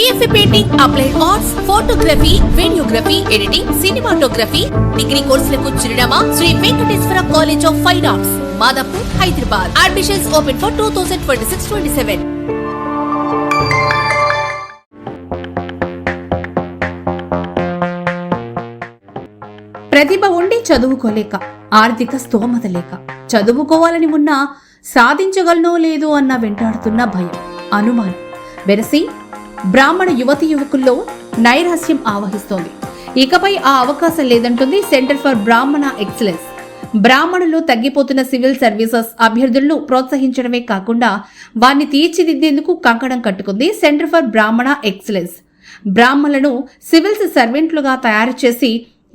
BFA Painting, Applied Arts, Photography, Videography, Editing, Cinematography, Degree కోర్సులకు చిరునామా Sri Venkateswara college of fine arts, Madhapur, Hyderabad. Admissions open for 2026-27. ప్రతిభ ఉండి చదువుకోలేక, ఆర్థిక స్తోమత లేక, చదువుకోవాలని ఉన్నా సాధించగలనో లేదో అన్న వెంటాడుతున్న భయం, అనుమానం వెరసి బ్రాహ్మణ యువతి యువకుల్లో నైరాశ్యం ఆవహిస్తోంది. ఇకపై ఆ అవకాశం లేదంటుంది సెంటర్ ఫర్ బ్రాహ్మణ ఎక్సలెన్స్. బ్రాహ్మణులు తగ్గిపోతున్న సివిల్ సర్వీసెస్ అభ్యర్థులను ప్రోత్సహించడమే కాకుండా వారిని తీర్చిదిద్దేందుకు కంకణం కట్టుకుంది సెంటర్ ఫర్ బ్రాహ్మణ ఎక్సలెన్స్. బ్రాహ్మణులను సివిల్స్ సర్వెంట్లుగా తయారు చేసి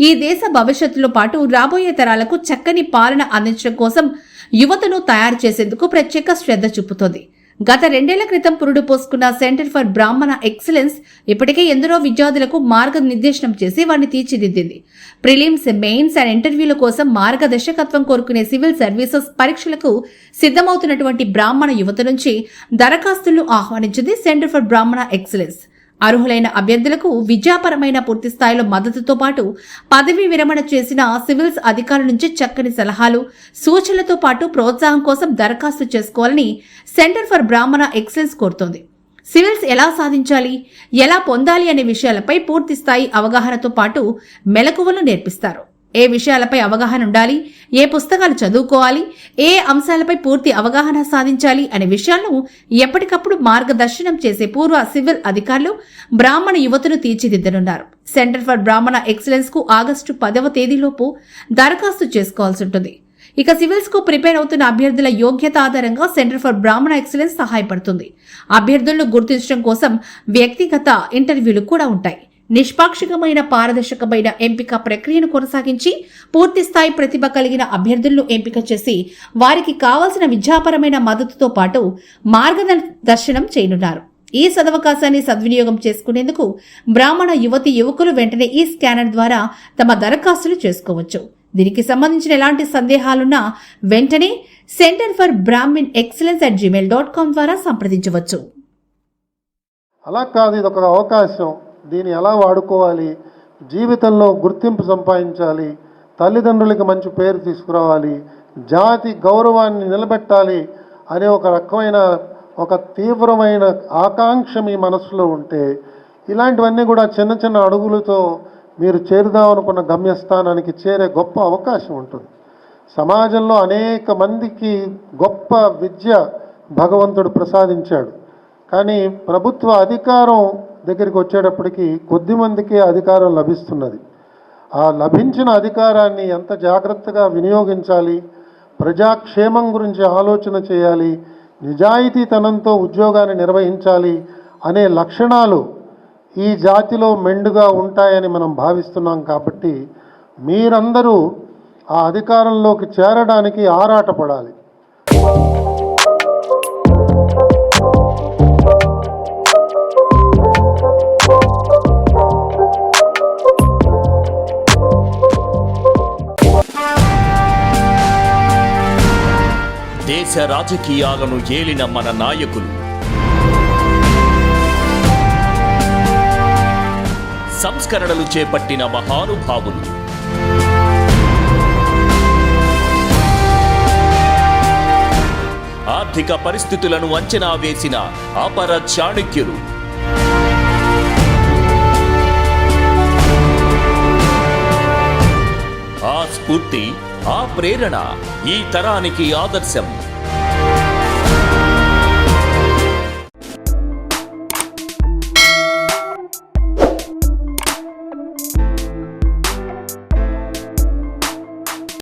ఈ దేశ భవిష్యత్తులో పాటు రాబోయే తరాలకు చక్కని పాలన అందించడం కోసం యువతను తయారు చేసేందుకు ప్రత్యేక శ్రద్ధ చూపుతోంది. గత 2 ఏళ్ల క్రితం పురుడు పోసుకున్న సెంటర్ ఫర్ బ్రాహ్మణ ఎక్సలెన్స్ ఇప్పటికే ఎందరో విద్యార్థులకు మార్గనిర్దేశనం చేసి వారిని తీర్చిదిద్దింది. ప్రిలిమ్స్, మెయిన్స్ అండ్ ఇంటర్వ్యూల కోసం మార్గదర్శకత్వం కోరుకునే సివిల్ సర్వీసెస్ పరీక్షలకు సిద్ధమవుతున్నటువంటి బ్రాహ్మణ యువత నుంచి దరఖాస్తులను ఆహ్వానించింది సెంటర్ ఫర్ బ్రాహ్మణ ఎక్సలెన్స్. అర్హులైన అభ్యర్థులకు విద్యాపరమైన పూర్తి స్థాయిలో మద్దతుతో పాటు పదవీ విరమణ చేసిన సివిల్స్ అధికారుల నుంచి చక్కని సలహాలు, సూచనలతో పాటు ప్రోత్సాహం కోసం దరఖాస్తు చేసుకోవాలని సెంటర్ ఫర్ బ్రాహ్మణ ఎక్సలెన్స్ కోరుతోంది. సివిల్స్ ఎలా సాధించాలి, ఎలా పొందాలి అనే విషయాలపై పూర్తి స్థాయి అవగాహనతో పాటు మెలకువలు నేర్పిస్తారు. ఏ విషయాలపై అవగాహన ఉండాలి, ఏ పుస్తకాలు చదువుకోవాలి, ఏ అంశాలపై పూర్తి అవగాహన సాధించాలి అనే విషయాలను ఎప్పటికప్పుడు మార్గదర్శనం చేసే పూర్వ సివిల్ అధికారులు బ్రాహ్మణ యువతను తీర్చిదిద్దనున్నారు. సెంటర్ ఫర్ బ్రాహ్మణ ఎక్సలెన్స్ కు ఆగస్టు 10వ తేదీలోపు దరఖాస్తు చేసుకోవాల్సి ఉంటుంది. ఇక సివిల్స్ కు ప్రిపేర్ అవుతున్న అభ్యర్థుల యోగ్యత ఆధారంగా సెంటర్ ఫర్ బ్రాహ్మణ ఎక్సలెన్స్ సహాయపడుతుంది. అభ్యర్థులను గుర్తించడం కోసం వ్యక్తిగత ఇంటర్వ్యూలు కూడా ఉంటాయి. నిష్పాక్షికమైన, పారదర్శకమైన ఎంపిక ప్రక్రియను కొనసాగించి పూర్తి స్థాయి ప్రతిభ కలిగిన అభ్యర్థులను ఎంపిక చేసి వారికి కావాల్సిన విద్యాపరమైన మద్దతుతో పాటు మార్గదర్శనం చేయనున్నారు. ఈ సదవకాశాన్ని సద్వినియోగం చేసుకునేందుకు బ్రాహ్మణ యువతి యువకులు వెంటనే ఈ స్కానర్ ద్వారా తమ దరఖాస్తులు చేసుకోవచ్చు. దీనికి సంబంధించిన ఎలాంటి సందేహాలున్నా వెంటనే centre for Brahman excellence @gmail.com ద్వారా సంప్రదించవచ్చు. అలా కాదు, ఇది ఒక అవకాశం. దీన్ని ఎలా వాడుకోవాలి, జీవితంలో గుర్తింపు సంపాదించాలి, తల్లిదండ్రులకి మంచి పేరు తీసుకురావాలి, జాతి గౌరవాన్ని నిలబెట్టాలి అనే ఒక రకమైన ఒక తీవ్రమైన ఆకాంక్ష మీ మనసులో ఉంటే ఇలాంటివన్నీ కూడా చిన్న చిన్న అడుగులతో మీరు చేరుదామనుకున్న గమ్యస్థానానికి చేరే గొప్ప అవకాశం ఉంటుంది. సమాజంలో అనేక మందికి గొప్ప విద్య భగవంతుడు ప్రసాదించాడు. కానీ ప్రభుత్వ అధికారం దగ్గరికి వచ్చేటప్పటికి కొద్ది మందికే అధికారం లభిస్తున్నది. ఆ లభించిన అధికారాన్ని ఎంత జాగ్రత్తగా వినియోగించాలి, ప్రజాక్షేమం గురించి ఆలోచన చేయాలి, నిజాయితీతనంతో ఉద్యోగాన్ని నిర్వహించాలి అనే లక్షణాలు ఈ జాతిలో మెండుగా ఉంటాయని మనం భావిస్తున్నాం. కాబట్టి మీరందరూ ఆ అధికారంలోకి చేరడానికి ఆరాటపడాలి. దేశ రాజకీయాలను ఏలిన మన నాయకులు, సంస్కరణలు చేపట్టిన మహానుభావులు, ఆర్థిక పరిస్థితులను అంచనా వేసిన అపర చాణక్యులు, ఆ స్ఫూర్తి, ఆ ప్రేరణ ఈ తరానికి ఆదర్శం.